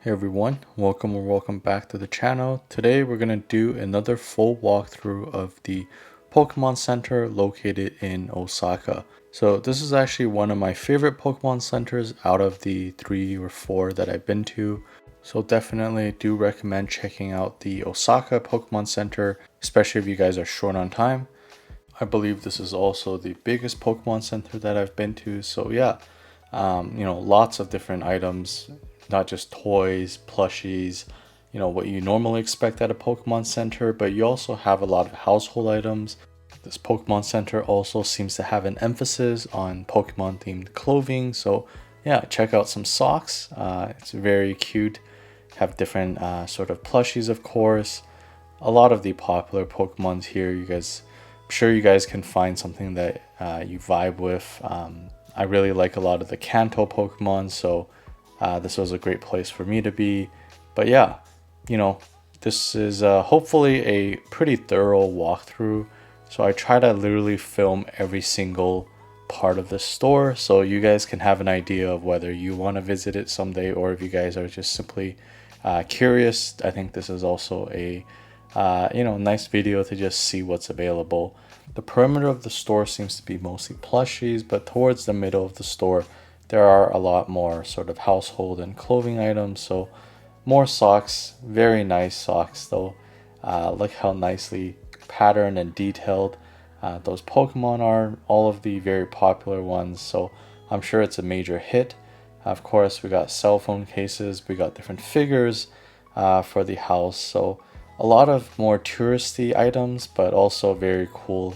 Hey everyone, welcome or welcome back to the channel. Today we're going to do another full walkthrough of the Pokemon Center located in Osaka. So this is actually one of my favorite Pokemon centers out of the 3 or 4 that I've been to. So definitely do recommend checking out the Osaka Pokemon Center, especially if you guys are short on time. I believe this is also the biggest Pokemon Center that I've been to. So yeah, lots of different items, not just toys, plushies, what you normally expect at a Pokemon Center, but you also have a lot of household items. This Pokemon Center also seems to have an emphasis on Pokemon themed clothing. So yeah, check out some socks. It's very cute. Have different sort of plushies, of course. A lot of the popular Pokemons here, I'm sure you guys can find something that you vibe with. I really like a lot of the Kanto Pokemon, so this was a great place for me to be. But yeah, this is hopefully a pretty thorough walkthrough. So I try to literally film every single part of the store so you guys can have an idea of whether you want to visit it someday or if you guys are just simply curious. I think this is also a nice video to just see what's available. The perimeter of the store seems to be mostly plushies, but towards the middle of the store, there are a lot more sort of household and clothing items. So more socks, very nice socks though. Look how nicely patterned and detailed those Pokemon are, all of the very popular ones. So I'm sure it's a major hit. Of course, we got cell phone cases, we got different figures for the house. So a lot of more touristy items, but also very cool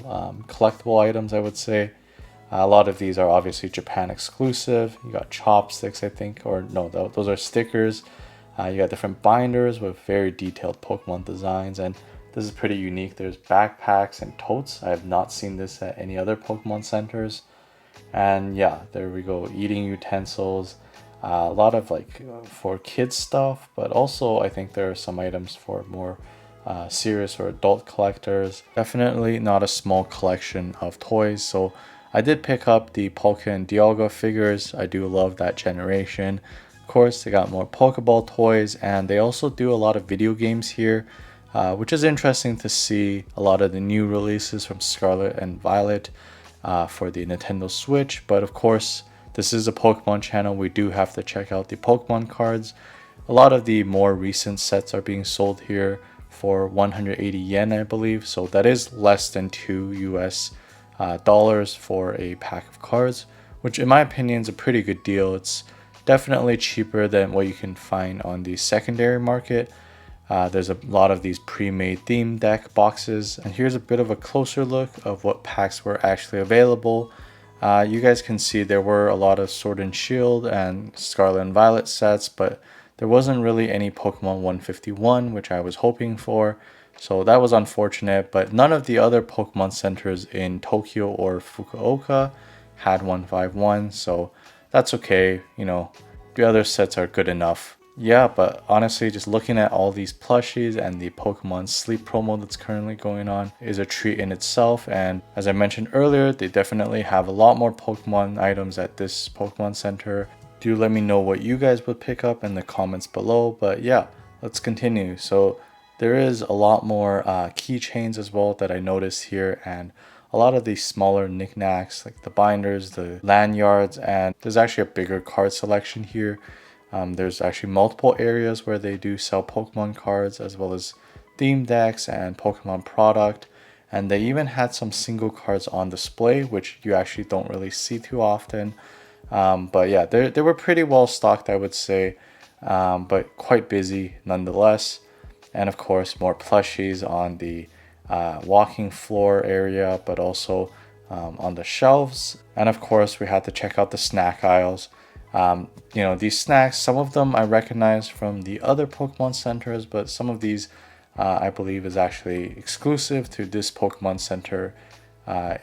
collectible items, I would say. A lot of these are obviously Japan exclusive. You got chopsticks, I think, or no, those are stickers. You got different binders with very detailed Pokemon designs, and this is pretty unique. There's backpacks and totes. I have not seen this at any other Pokemon centers. And yeah, there we go, eating utensils. A lot of for kids stuff, but also I think there are some items for more serious or adult collectors. Definitely not a small collection of toys. So I did pick up the Polka and Dialga figures. I do love that generation. Of course, they got more Pokeball toys, and they also do a lot of video games here, which is interesting to see. A lot of the new releases from Scarlet and Violet for the Nintendo Switch. But of course, this is a Pokemon channel. We do have to check out the Pokemon cards. A lot of the more recent sets are being sold here for 180 yen, I believe. So that is less than $2 dollars for a pack of cards, which in my opinion is a pretty good deal. It's definitely cheaper than what you can find on the secondary market. There's a lot of these pre-made theme deck boxes, and here's a bit of a closer look of what packs were actually available. You guys can see there were a lot of Sword and Shield and Scarlet and Violet sets, but there wasn't really any Pokemon 151, which I was hoping for. So that was unfortunate, but none of the other Pokemon centers in Tokyo or Fukuoka had 151, so that's okay. The other sets are good enough. Yeah, but honestly, just looking at all these plushies and the Pokemon Sleep promo that's currently going on is a treat in itself. And as I mentioned earlier, they definitely have a lot more Pokemon items at this Pokemon Center. Do let me know what you guys would pick up in the comments below. But yeah, let's continue. So there is a lot more keychains as well that I noticed here, and a lot of these smaller knickknacks like the binders, the lanyards, and there's actually a bigger card selection here. There's actually multiple areas where they do sell Pokemon cards as well as theme decks and Pokemon product. And they even had some single cards on display, which you actually don't really see too often. But yeah, they were pretty well stocked, I would say, but quite busy nonetheless. And of course, more plushies on the walking floor area, but also on the shelves. And of course, we had to check out the snack aisles. These snacks, some of them I recognize from the other Pokemon centers, but some of these I believe is actually exclusive to this Pokemon center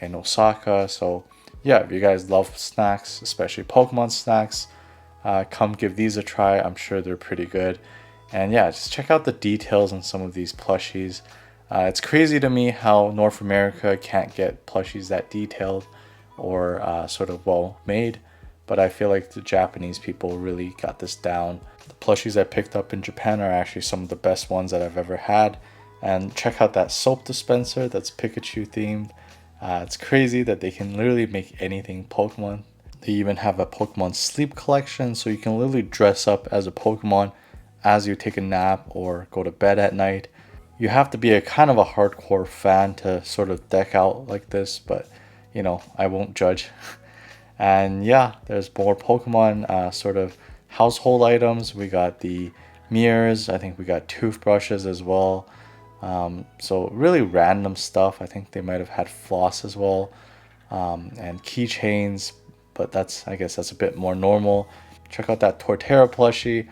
in Osaka. So yeah, if you guys love snacks, especially Pokemon snacks, come give these a try. I'm sure they're pretty good. And yeah, just check out the details on some of these plushies. It's crazy to me how North America can't get plushies that detailed or sort of well made. but I feel like the Japanese people really got this down. The plushies I picked up in Japan are actually some of the best ones that I've ever had. And check out that soap dispenser that's Pikachu themed. It's crazy that they can literally make anything Pokemon. They even have a Pokemon sleep collection, so you can literally dress up as a Pokemon as you take a nap or go to bed at night. You have to be a kind of a hardcore fan to sort of deck out like this, but you know, I won't judge. And yeah, there's more Pokemon sort of household items. We got the mirrors. I think we got toothbrushes as well. So really random stuff. I think they might have had floss as well, and keychains, but I guess that's a bit more normal. Check out that Torterra plushie.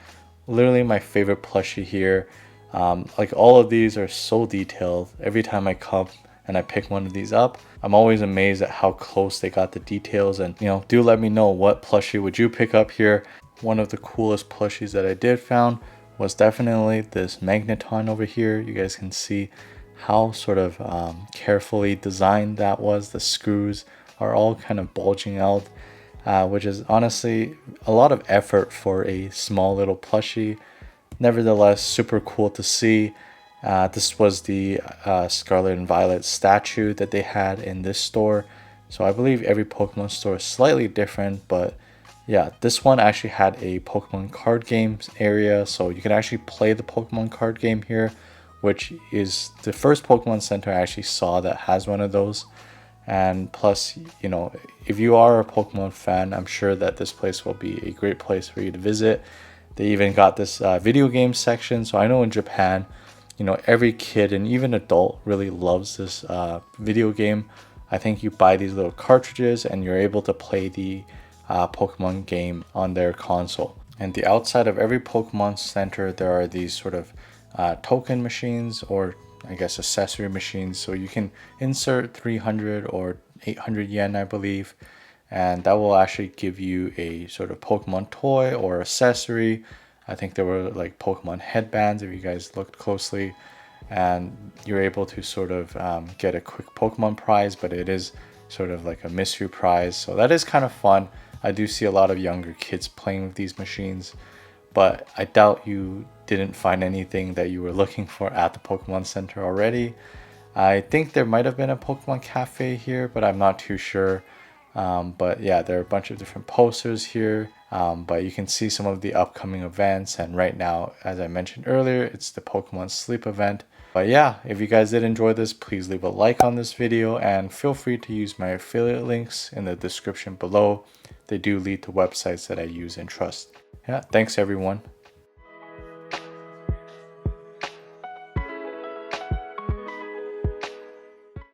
Literally my favorite plushie here. Like all of these are so detailed. Every time I come and I pick one of these up, I'm always amazed at how close they got the details. And you know, do let me know, what plushie would you pick up here. One of the coolest plushies that I did found was definitely this Magneton over here. You guys can see how sort of carefully designed that was. The screws are all kind of bulging out, which is honestly a lot of effort for a small little plushie. Nevertheless, super cool to see. This was the Scarlet and Violet statue that they had in this store. So I believe every Pokemon store is slightly different, but yeah, this one actually had a Pokemon card games area, so you can actually play the Pokemon card game here, which is the first Pokemon Center I actually saw that has one of those. And plus, you know, if you are a Pokemon fan, I'm sure that this place will be a great place for you to visit. They even got this video game section, so I know in Japan, you know, every kid and even adult really loves this video game. I think you buy these little cartridges and you're able to play the Pokemon game on their console. And the outside of every Pokemon Center, there are these sort of token machines, or I guess accessory machines. So you can insert 300 or 800 yen, I believe, and that will actually give you a sort of Pokemon toy or accessory. I think there were like Pokemon headbands if you guys looked closely, and you're able to sort of get a quick Pokemon prize, but it is sort of like a mystery prize. So that is kind of fun. I do see a lot of younger kids playing with these machines, but I doubt you didn't find anything that you were looking for at the Pokemon Center already. I think there might have been a Pokemon Cafe here, but I'm not too sure. But yeah, there are a bunch of different posters here, but you can see some of the upcoming events. And right now, as I mentioned earlier, it's the Pokemon Sleep event. But yeah, if you guys did enjoy this, please leave a like on this video and feel free to use my affiliate links in the description below. They do lead to websites that I use and trust. Yeah, thanks everyone.